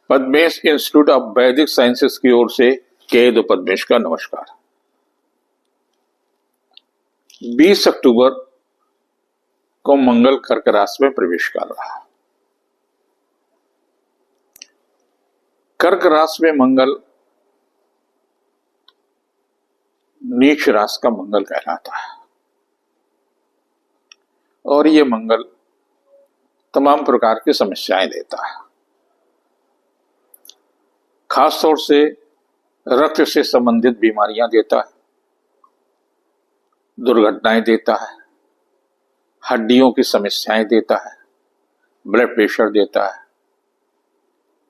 Padmesh institute of वैदिक sciences की ओर से केतु पद्मेश का नमस्कार। 20 अक्टूबर को मंगल कर्क राशि में प्रवेश कर रहा। कर्क राशि में मंगल नीच राशि का मंगल कहलाता है और ये मंगल तमाम प्रकार की समस्याएं देता है। खास तौर से रक्त से संबंधित बीमारियां देता है, दुर्घटनाएं देता है, हड्डियों की समस्याएं देता है, ब्लड प्रेशर देता है,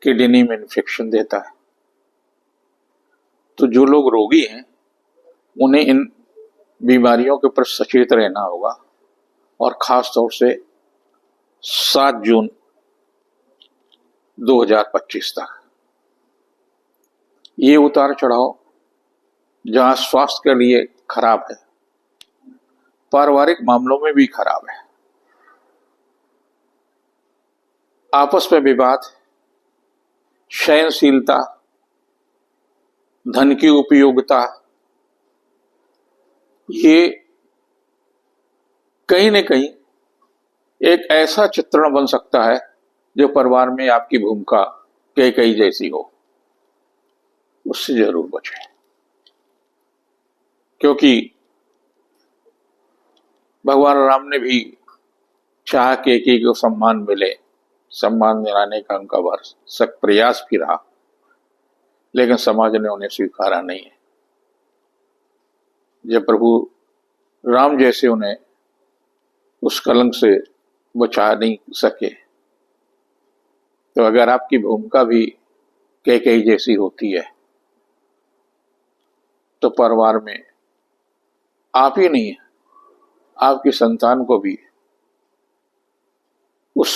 किडनी में इन्फेक्शन देता है। तो जो लोग रोगी हैं उन्हें इन बीमारियों के ऊपर सचेत रहना होगा और खास तौर से 7 जून 2025 तक ये उतार चढ़ाव जहां स्वास्थ्य के लिए खराब है, पारिवारिक मामलों में भी खराब है। आपस में विवाद, सहनशीलता, धन की उपयोगिता, ये कहीं न कहीं एक ऐसा चित्रण बन सकता है जो परिवार में आपकी भूमिका कई जैसी हो। उससे जरूर बचें, क्योंकि भगवान राम ने भी चाह के को सम्मान मिले, सम्मान दिलाने का उनका भरसक प्रयास भी रहा, लेकिन समाज ने उन्हें स्वीकारा नहीं है। जब प्रभु राम जैसे उन्हें उस कलंक से बचा नहीं सके, तो अगर आपकी भूमिका भी कई जैसी होती है तो परिवार में आप ही नहीं, आपकी संतान को भी उस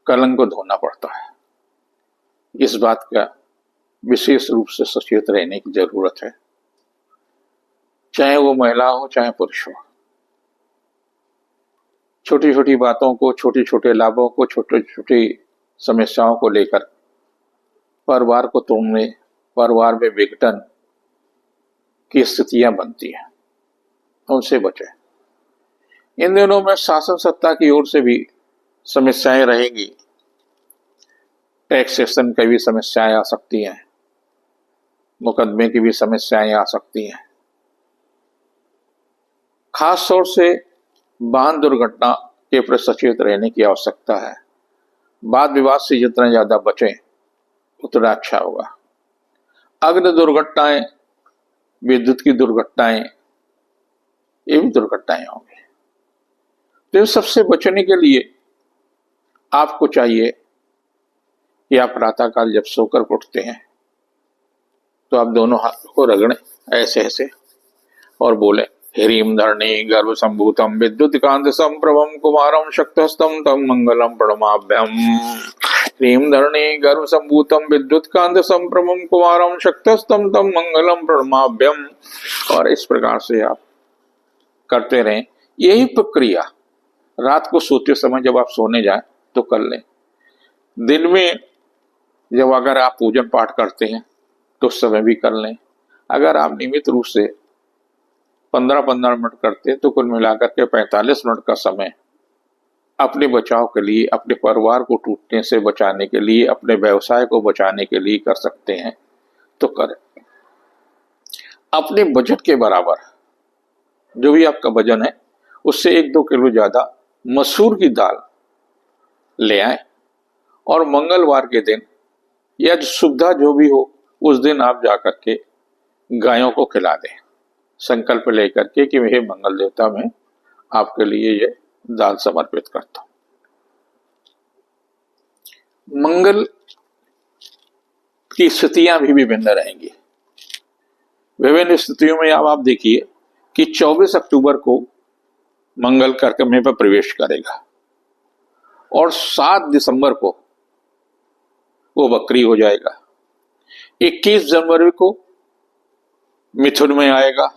कलंक को धोना पड़ता है। इस बात का विशेष रूप से सचेत रहने की जरूरत है, चाहे वो महिला हो चाहे पुरुष हो। छोटी छोटी बातों को, छोटे छोटे लाभों को, छोटी छोटी समस्याओं को लेकर परिवार को तोड़ने, परिवार में विघटन की स्थितियां बनती हैं, उनसे बचें। इन दिनों में शासन सत्ता की ओर से भी समस्याएं रहेंगी, टैक्सेशन की भी समस्याएं आ सकती हैं, मुकदमे की भी समस्याएं आ सकती हैं। खास तौर से वाहन दुर्घटना के प्रति सचेत रहने की आवश्यकता है। वाद विवाद से जितना ज्यादा बचें उतना अच्छा होगा। अग्नि दुर्घटनाएं, विद्युत की दुर्घटनाएं, ये भी दुर्घटनाएं होंगी। तो इन सबसे बचने के लिए आपको चाहिए कि आप प्रातःकाल जब सोकर उठते हैं तो आप दोनों हाथों को रगड़ें ऐसे ऐसे और बोले, ह्रीं धरणी गर्भ संभूतम विद्युत कांत संप्रभम कुमारम शक्तहस्तम तम मंगलम प्रणमाभ्यम। ह्रीं धरणी गर्भ संभूतम विद्युत कांत संप्रभम कुमारम शक्तहस्तम तम मंगलम प्रणमाभ्यम। और इस प्रकार से आप करते रहें। यही प्रक्रिया रात को सोते समय जब आप सोने जाएं तो कर लें। दिन में जब अगर आप पूजन पाठ करते हैं तो उस समय भी कर लें। अगर आप नियमित रूप से 15-15 मिनट करते हैं तो कुल मिलाकर के 45 मिनट का समय अपने बचाव के लिए, अपने परिवार को टूटने से बचाने के लिए, अपने व्यवसाय को बचाने के लिए कर सकते हैं तो करें। अपने बजट के बराबर जो भी आपका वजन है उससे 1-2 किलो ज्यादा मसूर की दाल ले आए और मंगलवार के दिन या सुविधा जो भी हो उस दिन आप जाकर के गायों को खिला दें, संकल्प लेकर के कि हे मंगल देवता, मैं आपके लिए ये दाल समर्पित करता हूं। मंगल की स्थितियां भी विभिन्न रहेंगी। विभिन्न स्थितियों में आप देखिए कि 24 अक्टूबर को मंगल कर्क में पर प्रवेश करेगा और 7 दिसंबर को वो वक्री हो जाएगा। 21 जनवरी को मिथुन में आएगा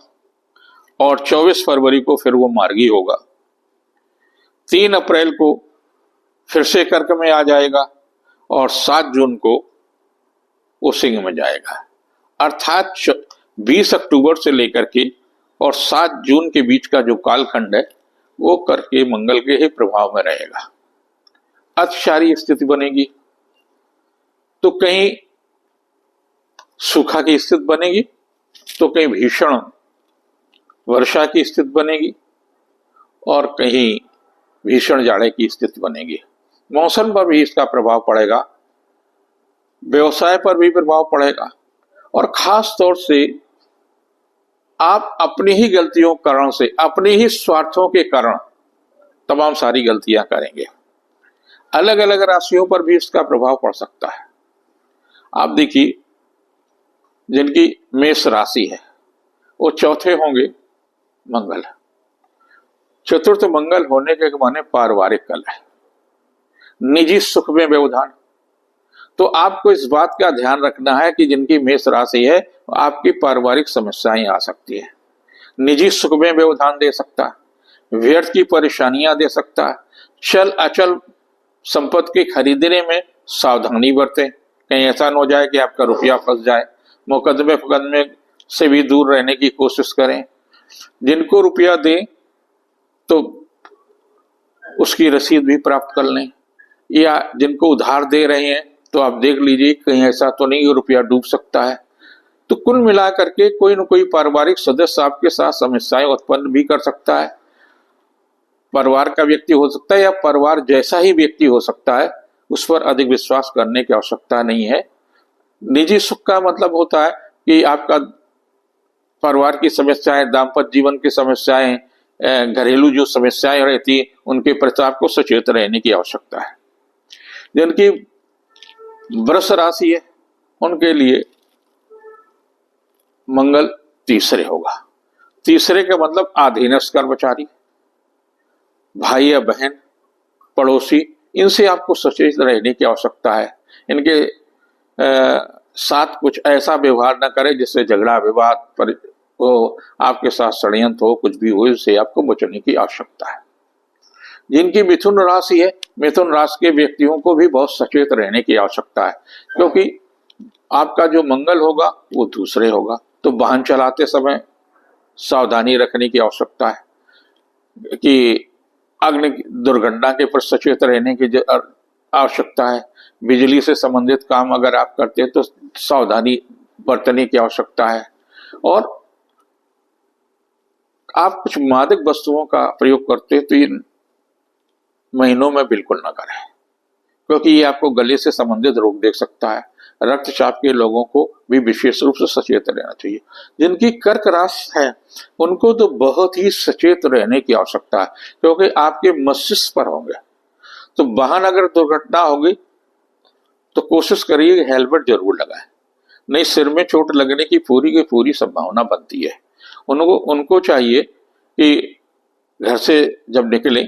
और 24 फरवरी को फिर वो मार्गी होगा। 3 अप्रैल को फिर से कर्क में आ जाएगा और 7 जून को वो सिंह में जाएगा। अर्थात 20 अक्टूबर से लेकर के और 7 जून के बीच का जो कालखंड है वो करके मंगल के ही प्रभाव में रहेगा। अतिसारी स्थिति बनेगी तो कहीं सूखा की स्थिति बनेगी तो कहीं भीषण वर्षा की स्थिति बनेगी और कहीं भीषण जाड़े की स्थिति बनेगी। मौसम पर भी इसका प्रभाव पड़ेगा, व्यवसाय पर भी प्रभाव पड़ेगा और खास तौर से आप अपनी ही गलतियों के कारण से, अपने ही स्वार्थों के कारण तमाम सारी गलतियां करेंगे। अलग अलग राशियों पर भी इसका प्रभाव पड़ सकता है। आप देखिए, जिनकी मेष राशि है वो चौथे होंगे मंगल। चतुर्थ मंगल होने के माने पारिवारिक कल है, निजी सुख में व्यवधान। तो आपको इस बात का ध्यान रखना है कि जिनकी मेष राशि है आपकी पारिवारिक समस्याएं आ सकती है, निजी सुख में व्यवधान दे सकता है, व्यर्थ की परेशानियां दे सकता है। चल अचल संपत्ति के खरीदने में सावधानी बरतें, कहीं ऐसा न हो जाए कि आपका रुपया फंस जाए। मुकदमे फकदमे से भी दूर रहने की कोशिश करें। जिनको रुपया दें तो उसकी रसीद भी प्राप्त कर लें, या जिनको उधार दे रहे हैं तो आप देख लीजिए कहीं ऐसा तो नहीं रुपया डूब सकता है। तो कुल मिलाकर के कोई न कोई पारिवारिक सदस्य आपके साथ समस्याएं उत्पन्न भी कर सकता है। परिवार का व्यक्ति हो सकता है या परिवार जैसा ही व्यक्ति हो सकता है, उस पर अधिक विश्वास करने की आवश्यकता नहीं है। निजी सुख का मतलब होता है कि आपका परिवार की समस्याएं, दाम्पत्य जीवन की समस्याएं, घरेलू जो समस्याएं रहती है उनके प्रति आपको सचेत रहने की आवश्यकता है। जिनकी वृष राशि है उनके लिए मंगल तीसरे होगा। तीसरे का मतलब अधीनस्थ कर्मचारी, भाई या बहन, पड़ोसी, इनसे आपको सचेत रहने की आवश्यकता है। इनके साथ कुछ ऐसा व्यवहार न करें जिससे झगड़ा विवाद पर हो, आपके साथ षड्यंत्र हो, कुछ भी हो, इससे आपको बचने की आवश्यकता है। जिनकी मिथुन राशि है, मिथुन राशि के व्यक्तियों को भी बहुत सचेत रहने की आवश्यकता है, क्योंकि आपका जो मंगल होगा वो दूसरे होगा। तो वाहन चलाते समय सावधानी रखने की आवश्यकता है कि अग्नि दुर्घटना के प्रति सचेत रहने की आवश्यकता है। बिजली से संबंधित काम अगर आप करते हैं तो सावधानी बरतने की आवश्यकता है। और आप कुछ मादक वस्तुओं का प्रयोग करते हैं तो इन महीनों में बिल्कुल ना करें, क्योंकि ये आपको गले से संबंधित रोग दे सकता है। रक्तचाप के लोगों को भी विशेष रूप से सचेत रहना चाहिए। जिनकी कर्क राशि है उनको तो बहुत ही सचेत रहने की आवश्यकता है, क्योंकि आपके मस्तिष्क पर होंगे। तो वाहन अगर दुर्घटना होगी तो कोशिश करिए हेलमेट जरूर लगाएं, नहीं सिर में चोट लगने की पूरी संभावना बनती है। उनको चाहिए कि घर से जब निकले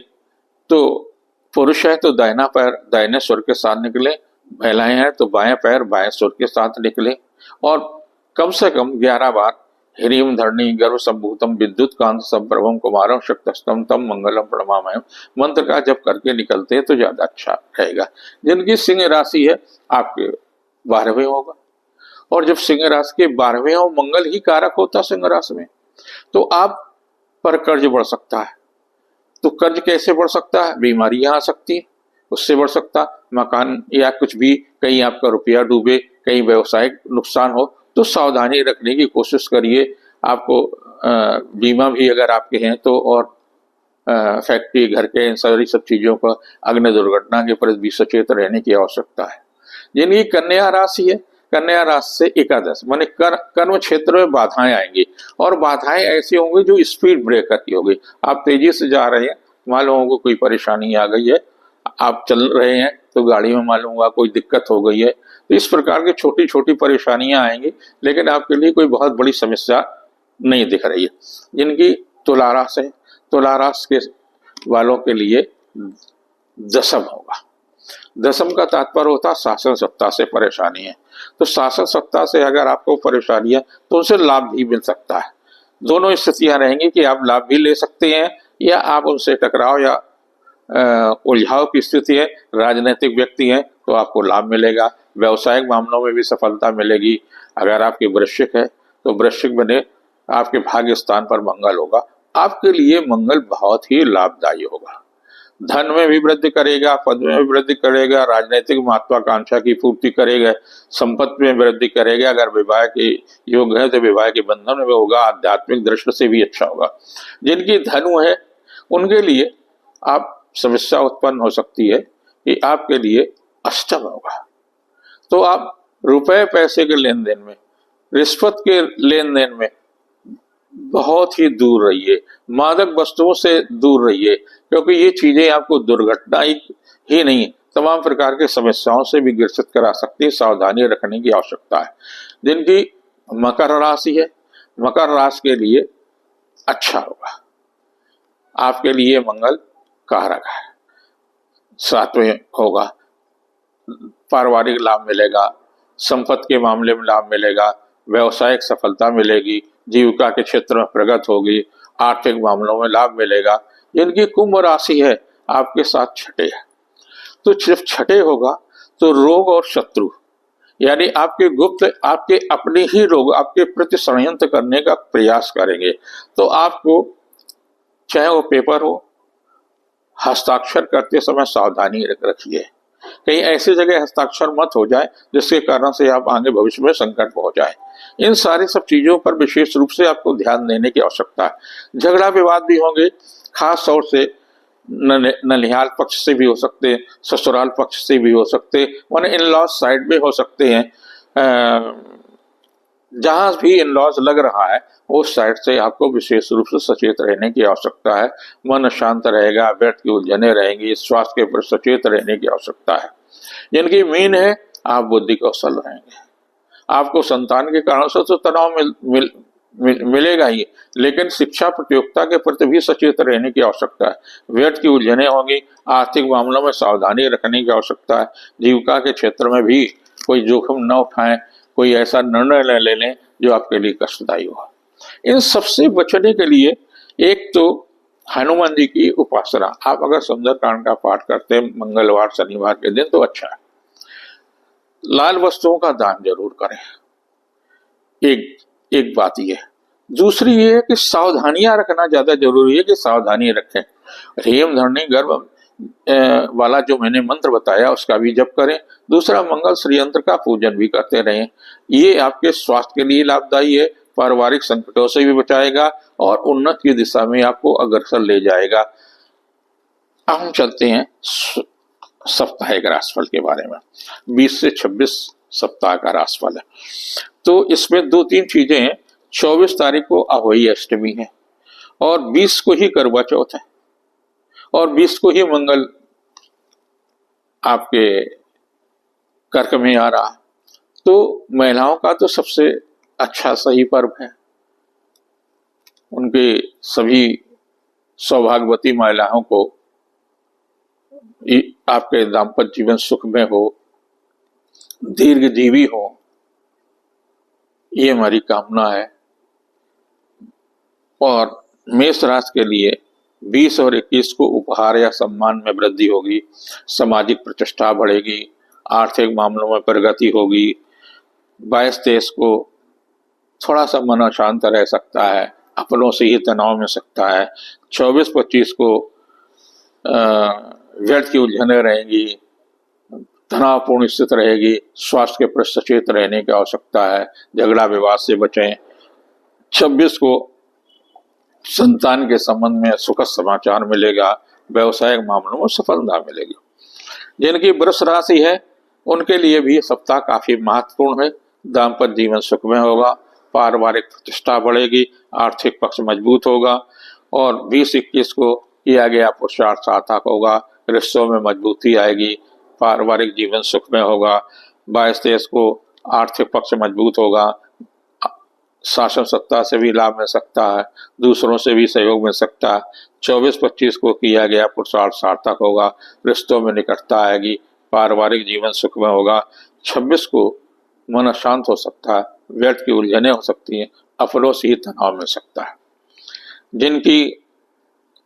तो पुरुष है तो दाहिना पैर दाहिने सुर के साथ निकले, महिलाएं हैं तो बाएं पैर बाएं सुर के साथ निकले, और कम से कम 11 बार ह्रीम धरणी गर्भ संभूतम विद्युत कांत संप्रभम कुमारम शक्तस्तम तम मंगलम प्रणमामयम मंत्र का जप करके निकलते हैं तो ज्यादा अच्छा रहेगा। जिनकी सिंह राशि है आपके 12वें होगा, और जब सिंह राशि के 12वें हो, मंगल ही कारक होता सिंह राशि में, तो आप पर कर्ज बढ़ सकता है। तो कर्ज कैसे बढ़ सकता है? बीमारियां आ सकती है, उससे बढ़ सकता, मकान या कुछ भी, कहीं आपका रुपया डूबे, कहीं व्यवसायिक नुकसान हो, तो सावधानी रखने की कोशिश करिए। आपको बीमा भी अगर आपके हैं तो, और फैक्ट्री घर के इन सारी सब चीजों पर अग्नि दुर्घटना के प्रति भी सचेत रहने की आवश्यकता है। जिनकी कन्या राशि है, कन्या राशि से एकादश माने कर्म क्षेत्र में बाधाएं आएंगी, और बाधाएं ऐसी होंगी जो स्पीड ब्रेकर की होगी। आप तेजी से जा रहे हैं, मालूम होगा कोई परेशानी आ गई है, आप चल रहे हैं तो गाड़ी में मालूम होगा कोई दिक्कत हो गई है। तो इस प्रकार की छोटी छोटी परेशानियां आएंगी, लेकिन आपके लिए कोई बहुत बड़ी समस्या नहीं दिख रही है। जिनकी तुला राशि है, तुला राशि के वालों के लिए दशम होगा। दशम का तात्पर्य होता है शासन सत्ता से परेशानी है। तो शासन सत्ता से अगर आपको परेशानी है तो उनसे लाभ भी मिल सकता है। दोनों स्थितियां रहेंगी कि आप लाभ भी ले सकते हैं या आप उनसे टकराव या उलझाव की स्थिति है। राजनीतिक व्यक्ति हैं, तो आपको लाभ मिलेगा। व्यवसायिक मामलों में भी सफलता मिलेगी। अगर आपकी वृश्चिक है तो वृश्चिक बने आपके भाग्य स्थान पर मंगल होगा, आपके लिए मंगल बहुत ही लाभदायी होगा। धन में भी वृद्धि करेगा, पद में भी वृद्धि करेगा, राजनीतिक महत्वाकांक्षा की पूर्ति करेगा, संपत्ति में वृद्धि करेगा। अगर विवाह के योग है तो विवाह के बंधन में होगा, आध्यात्मिक दृष्टि से भी अच्छा होगा। जिनकी धनु है उनके लिए आप समस्या उत्पन्न हो सकती है कि आपके लिए अष्टम होगा। तो आप रुपए पैसे के लेन देन में, रिश्वत के लेन देन में बहुत ही दूर रहिए। मादक वस्तुओं से दूर रहिए, क्योंकि ये चीजें आपको दुर्घटना ही नहीं तमाम प्रकार के समस्याओं से भी ग्रसित करा सकती है। सावधानी रखने की आवश्यकता है। जिनकी मकर राशि है, मकर राशि के लिए अच्छा होगा। आपके लिए मंगल कारक है, सातवें होगा, पारिवारिक लाभ मिलेगा, संपत्ति के मामले में लाभ मिलेगा, व्यवसायिक सफलता मिलेगी, जीविका के क्षेत्र में प्रगति होगी, आर्थिक मामलों में लाभ मिलेगा। जिनकी कुंभ राशि है आपके साथ छठे है, तो सिर्फ छठे होगा तो रोग और शत्रु यानी आपके गुप्त, आपके अपने ही लोग आपके प्रति षड्यंत्र करने का प्रयास करेंगे। तो आपको चाहे वो पेपर हो, हस्ताक्षर करते समय सावधानी रखिए। कहीं ऐसी जगह हस्ताक्षर मत हो जाए जिसके कारण से आप आगे भविष्य में संकट में हो जाए। इन सारी सब चीजों पर विशेष रूप से आपको ध्यान देने की आवश्यकता है। झगड़ा विवाद भी होंगे, खास तौर से ननिहाल पक्ष से भी हो सकते हैं, ससुराल पक्ष से भी हो सकते हैं, माने इन लॉज साइड में हो सकते हैं। जहां भी इन लॉज लग रहा है उस साइड से आपको विशेष रूप से सचेत रहने की आवश्यकता है। मन शांत रहेगा, व्यर्थ की उलझने रहेंगी, स्वास्थ्य के प्रति सचेत रहने की आवश्यकता है। जिनकी मीन है आप बुद्धि कौशल रहेंगे। आपको संतान के कारण से तो तनाव मिलेगा ही, लेकिन शिक्षा प्रतियोगिता के प्रति भी सचेत रहने की आवश्यकता है। व्यर्थ की उलझने होंगी, आर्थिक मामलों में सावधानी रखने की आवश्यकता है। जीविका के क्षेत्र में भी कोई जोखिम न उठाएं, कोई ऐसा निर्णय न ले लें जो आपके लिए कष्टदायी हो। इन सबसे बचने के लिए एक तो हनुमान जी की उपासना, आप अगर सुंदरकांड का पाठ करते हैं मंगलवार शनिवार के दिन तो अच्छा है। लाल वस्तुओं का दान जरूर करें, एक बात ये। दूसरी ये है कि सावधानियां रखना ज्यादा जरूरी है कि सावधानी रखें। हेम धरणी गर्भ वाला जो मैंने मंत्र बताया उसका भी जप करें। दूसरा, मंगल श्री यंत्र का पूजन भी करते रहें। ये आपके स्वास्थ्य के लिए लाभदायी है, पारिवारिक संकटों से भी बचाएगा और उन्नत की दिशा में आपको अग्रसर ले जाएगा। अब हम चलते हैं साप्ताहिक राशिफल के बारे में। 20 से 26 सप्ताह का राशिफल है। तो इसमें दो तीन चीजें हैं। 24 तारीख को अहोई अष्टमी है और 20 को ही करवा चौथ है और 20 को ही मंगल आपके कर्क में आ रहा है। तो महिलाओं का तो सबसे अच्छा सही पर्व है। उनके सभी सौभाग्यवती महिलाओं को आपके दाम्पत्य जीवन सुखमय हो, दीर्घजीवी हो, ये हमारी कामना है। और मेष राशि के लिए 20 और 21 को उपहार या सम्मान में वृद्धि होगी, सामाजिक प्रतिष्ठा बढ़ेगी, आर्थिक मामलों में प्रगति होगी। 22-23 को थोड़ा सा मन अशांत रह सकता है, अपनों से ही तनाव में सकता है। 24-25 को व्यर्थ की उलझने रहेंगी, तनावपूर्ण स्थिति रहेगी, स्वास्थ्य के प्रति सचेत रहने की आवश्यकता है, झगड़ा विवाद से बचें। 26 को संतान के संबंध में सुखद समाचार मिलेगा, व्यवसायिक मामलों में सफलता मिलेगी। जिनकी वृष राशि है उनके लिए भी सप्ताह काफी महत्वपूर्ण है। दाम्पत्य जीवन सुखमय होगा, पारिवारिक प्रतिष्ठा बढ़ेगी, आर्थिक पक्ष मजबूत होगा और 20-21 को किया गया पुरुषार्थ सार्थक होगा, रिश्तों में मजबूती आएगी, पारिवारिक जीवन सुखमय होगा। 22-23 को आर्थिक पक्ष मजबूत होगा, शासन सत्ता से भी लाभ मिल सकता है, दूसरों से भी सहयोग मिल सकता है। 24-25 को किया गया पुरुषार्थ सार्थक होगा, रिश्तों में निकटता आएगी, पारिवारिक जीवन सुखमय होगा। 26 को मन शांत हो सकता है, व्यर्थ की उलझने हो सकती हैं, अपनों से ही तनाव मिल सकता है। जिनकी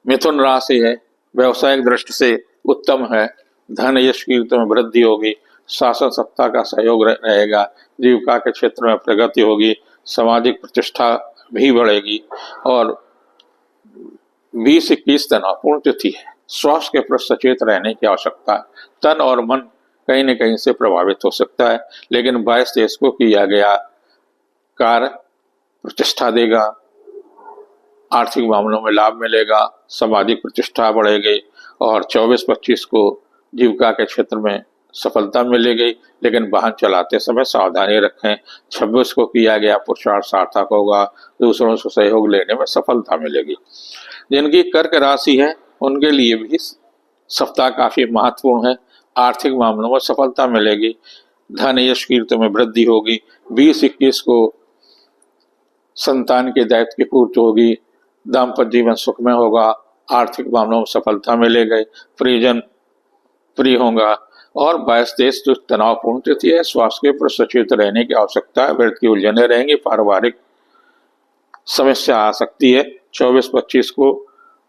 मिथुन राशि है, व्यवसायिक दृष्टि से उत्तम है, धन यश कीर्ति में वृद्धि होगी, शासन सत्ता का सहयोग रहेगा, जीविका के क्षेत्र में प्रगति होगी, सामाजिक प्रतिष्ठा भी बढ़ेगी। और 20-21 तनावपूर्ण तिथि है। स्वास्थ्य के प्रति सचेत रहने की आवश्यकता है। तन और मन कहीं न कहीं से प्रभावित हो सकता है, लेकिन 22-23 को किया गया कार्य प्रतिष्ठा देगा, आर्थिक मामलों में लाभ मिलेगा, सामाजिक प्रतिष्ठा बढ़ेगी। और 24-25 को जीविका के क्षेत्र में सफलता मिलेगी, लेकिन वाहन चलाते समय सावधानी रखें। 26 को किया गया पुरुषार्थ सार्थक होगा, दूसरों से सहयोग लेने में सफलता मिलेगी। जिनकी कर्क राशि है उनके लिए भी सप्ताह काफी महत्वपूर्ण है। आर्थिक मामलों में सफलता मिलेगी, धन यश कीर्ति में वृद्धि होगी। 20-21 को संतान के दायित्व की पूर्ति होगी, दाम्पत्य जीवन सुखमय होगा, आर्थिक मामलों में सफलता मिलेगी, परिजन प्रिय होगा। और 22-23 जो तनावपूर्ण तिथि है, स्वास्थ्य के प्रति सचेत रहने की आवश्यकता है। व्यर्थ की उलझने रहेंगी, पारिवारिक समस्या आ सकती है। 24-25 को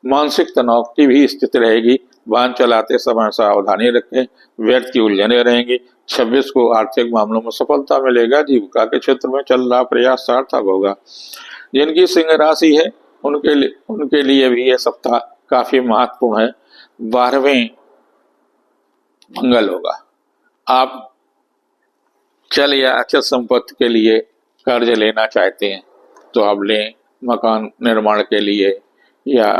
मानसिक तनाव की भी स्थिति रहेगी, वाहन चलाते समय सावधानी रखें, व्यर्थ की उलझने रहेंगी। 26 को आर्थिक मामलों में सफलता मिलेगा, जीविका के क्षेत्र में चल रहा प्रयास सार्थक होगा। जिनकी सिंह राशि है उनके लिए भी यह सप्ताह काफी महत्वपूर्ण है। 12वें मंगल होगा। आप चल या अचल संपत्ति के लिए कर्ज लेना चाहते हैं तो आप लें, मकान निर्माण के लिए या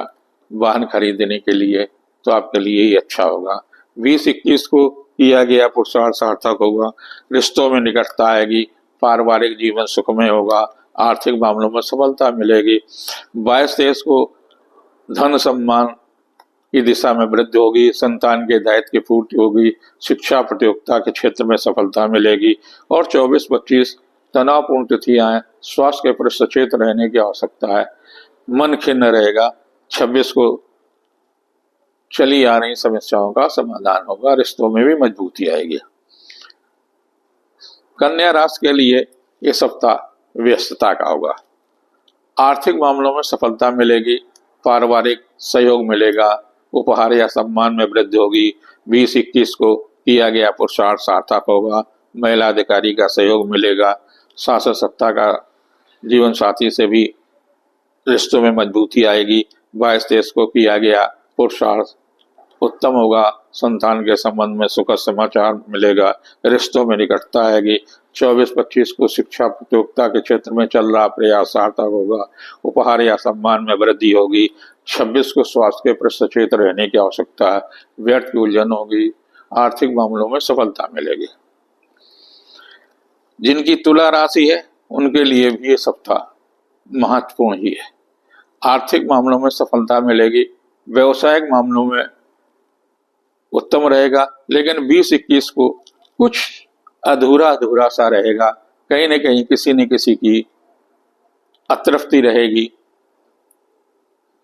वाहन खरीदने के लिए, तो आपके लिए ही अच्छा होगा। 20-21 को किया गया पुरुषार्थ सार्थक होगा, रिश्तों में निकटता आएगी, पारिवारिक जीवन सुखमय होगा, आर्थिक मामलों में सफलता मिलेगी। 22-23 को धन सम्मान की दिशा में वृद्धि होगी, संतान के दायित्व की पूर्ति होगी, शिक्षा प्रतियोगिता के क्षेत्र में सफलता मिलेगी। और 24-25 तनावपूर्ण तिथियां हैं, स्वास्थ्य के प्रति सचेत रहने की आवश्यकता है, मन खिन्न रहेगा। 26 को चली आ रही समस्याओं का समाधान होगा, रिश्तों में भी मजबूती आएगी। कन्या राशि के लिए यह सप्ताह व्यस्तता का होगा। आर्थिक मामलों में सफलता मिलेगी, पारिवारिक सहयोग मिलेगा, उपहार या सम्मान में वृद्धि होगी। 20-21 को किया गया पुरुषार्थ सार्थक होगा, महिला अधिकारी का सहयोग मिलेगा, शासन सत्ता का जीवन साथी से भी रिश्तों में मजबूती आएगी। 22-23 को किया गया पुरुषार्थ उत्तम होगा, संतान के संबंध में सुखद समाचार मिलेगा, रिश्तों में निकटता आएगी। 24-25 को शिक्षा प्रतियोगिता के क्षेत्र में चल रहा प्रयास सार्थक होगा, उपहार या सम्मान में वृद्धि होगी। 26 को स्वास्थ्य के प्रति सचेत रहने की आवश्यकता है, व्यर्थ की उलझन होगी, आर्थिक मामलों में सफलता मिलेगी। जिनकी तुला राशि है उनके लिए भी ये सप्ताह महत्वपूर्ण ही है। आर्थिक मामलों में सफलता मिलेगी, व्यवसायिक मामलों में उत्तम रहेगा, लेकिन 20-21 को कुछ अधूरा सा रहेगा, कहीं न कहीं किसी न किसी की अतृप्ति रहेगी।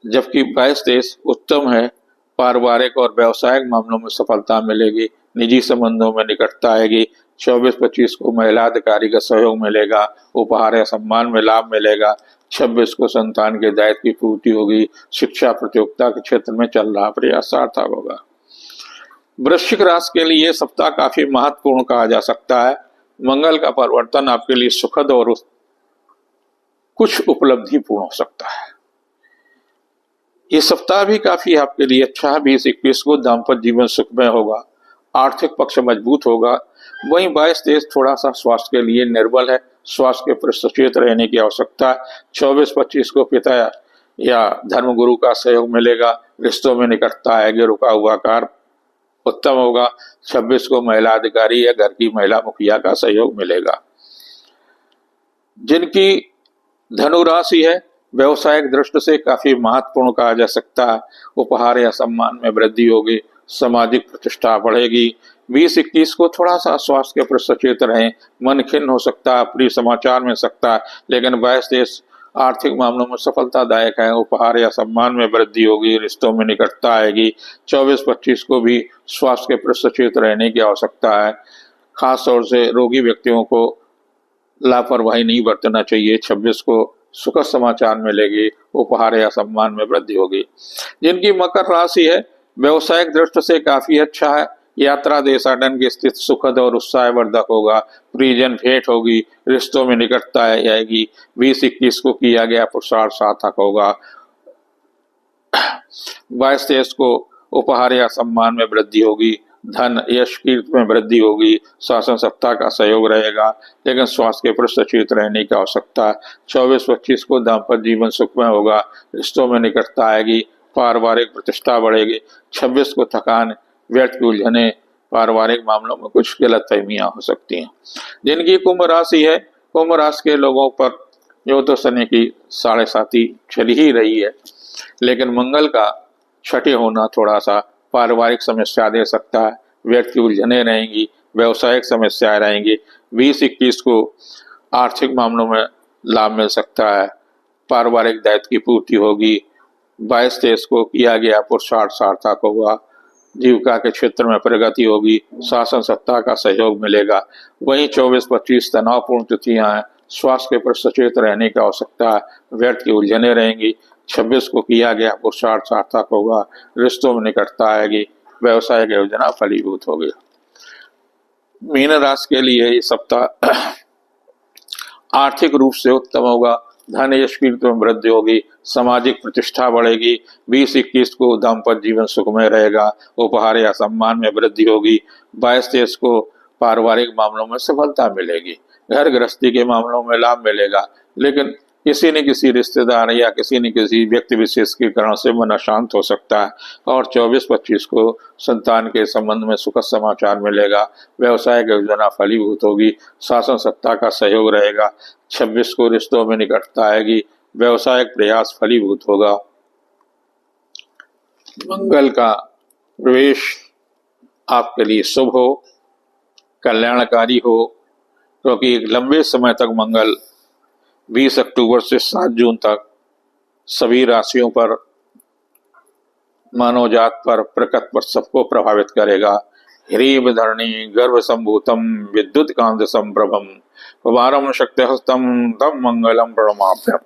जबकि 22-23 उत्तम है, पारिवारिक और व्यवसायिक मामलों में सफलता मिलेगी, निजी संबंधों में निकटता आएगी। 24-25 को महिला अधिकारी का सहयोग मिलेगा, उपहार या सम्मान में लाभ मिलेगा। 26 को संतान के दायित्व की पूर्ति होगी, शिक्षा प्रतियोगिता के क्षेत्र में चल रहा प्रयास सार्थक होगा। वृश्चिक राशि के लिए सप्ताह काफी महत्वपूर्ण कहा जा सकता है। मंगल का परिवर्तन आपके लिए सुखद और कुछ उपलब्धि पूर्ण हो सकता है। ये सप्ताह भी काफी आपके लिए अच्छा है। 20-21 को दाम्पत्य जीवन सुखमय होगा, आर्थिक पक्ष मजबूत होगा। वहीं 22-23 थोड़ा सा स्वास्थ्य के लिए निर्बल है, स्वास्थ्य के प्रति सचेत रहने की आवश्यकता है। 24-25 को पिता या धर्मगुरु का सहयोग मिलेगा, रिश्तों में निकटता आएगी, रुका हुआ कार्य उत्तम होगा। 26 को महिला अधिकारी या घर की महिला मुखिया का सहयोग मिलेगा। जिनकी धनु राशि है व्यवसायिक दृष्टि से काफी महत्वपूर्ण कहा जा सकता है, उपहार या सम्मान में वृद्धि होगी, सामाजिक प्रतिष्ठा बढ़ेगी। 20-21 को थोड़ा सा स्वास्थ्य के प्रति सचेत रहें, मन खिन्न हो सकता है, प्रिय समाचार मिल सकता है, लेकिन 22-23 आर्थिक मामलों में सफलतादायक है, उपहार या सम्मान में वृद्धि होगी, रिश्तों में निकटता आएगी। 24-25 को भी स्वास्थ्य के प्रति सचेत रहने की आवश्यकता है, खास तौर से रोगी व्यक्तियों को लापरवाही नहीं बरतना चाहिए। 26 को सुखद समाचार मिलेगी, उपहार या सम्मान में वृद्धि होगी। जिनकी मकर राशि है व्यवसायिक दृष्टि से काफी अच्छा है, यात्रा देशाटन की स्थिति सुखद और उत्साहवर्धक होगा। प्रियजन भेंट होगी, रिश्तों में निकटता आएगी। 20-21 को किया गया पुरुषार्थ सार्थक होगा। 22-23 को उपहार या सम्मान में वृद्धि होगी। धन यश कीर्ति में वृद्धि होगी। शासन सत्ता का सहयोग रहेगा, लेकिन स्वास्थ्य के प्रति सचेत रहने की आवश्यकता है। 24-25 को दाम्पत्य जीवन सुखमय होगा। रिश्तों में निकटता आएगी। पारिवारिक प्रतिष्ठा बढ़ेगी। 26 को थकान, व्यर्थ की उलझने, पारिवारिक मामलों में कुछ गलतफहमियां हो सकती हैं। जिनकी कुंभ राशि है, कुंभ राशि के लोगों पर जो तो शनि की 7.5 चल ही रही है, लेकिन मंगल का छठे होना थोड़ा सा पारिवारिक समस्या दे सकता है। व्यर्थ की उलझने रहेंगी, व्यवसायिक समस्याएं रहेंगी। 20-21 को आर्थिक मामलों में लाभ मिल सकता है। पारिवारिक दायित्व की पूर्ति होगी। 22-23 को किया गया पुरुषार्थ सार्थक होगा। जीविका के क्षेत्र में प्रगति होगी। शासन सत्ता का सहयोग मिलेगा। वहीं 24-25 तनावपूर्ण तिथियां हैं। स्वास्थ्य के प्रति सचेत रहने की आवश्यकता है। व्यर्थ की उलझने रहेंगी। 26 को किया गया पुरुषार्थ सार्थक होगा। रिश्तों में निकटता आएगी। व्यवसाय की योजना फलीभूत होगी। मीन राशि के लिए ये सप्ताह आर्थिक रूप से उत्तम होगा। धन यश कीर्ति में वृद्धि होगी। सामाजिक प्रतिष्ठा बढ़ेगी। 20-21 को दाम्पत्य जीवन सुखमय रहेगा। उपहार या सम्मान में वृद्धि होगी। 22-23 को पारिवारिक मामलों में सफलता मिलेगी। घर गृहस्थी के मामलों में लाभ मिलेगा, लेकिन किसी न किसी रिश्तेदार या किसी न किसी व्यक्ति विशेष के कारण से मन अशांत हो सकता है। और 24-25 को संतान के संबंध में सुखद समाचार मिलेगा। व्यवसाय की योजना फलीभूत होगी। शासन सत्ता का सहयोग रहेगा। 26 को रिश्तों में निकटता आएगी। व्यवसायिक प्रयास फलीभूत होगा। मंगल का प्रवेश आपके लिए शुभ हो, कल्याणकारी हो, क्योंकि एक लंबे समय तक मंगल 20 अक्टूबर से 7 जून तक सभी राशियों पर, मानव जात पर, प्रकृति पर सबको प्रभावित करेगा। ह्रीम धरणी गर्भ संभूतम विद्युत कांत संप्रभम कुमारम शक्ति हस्तम तम मंगलम प्रणमाम्यहम्।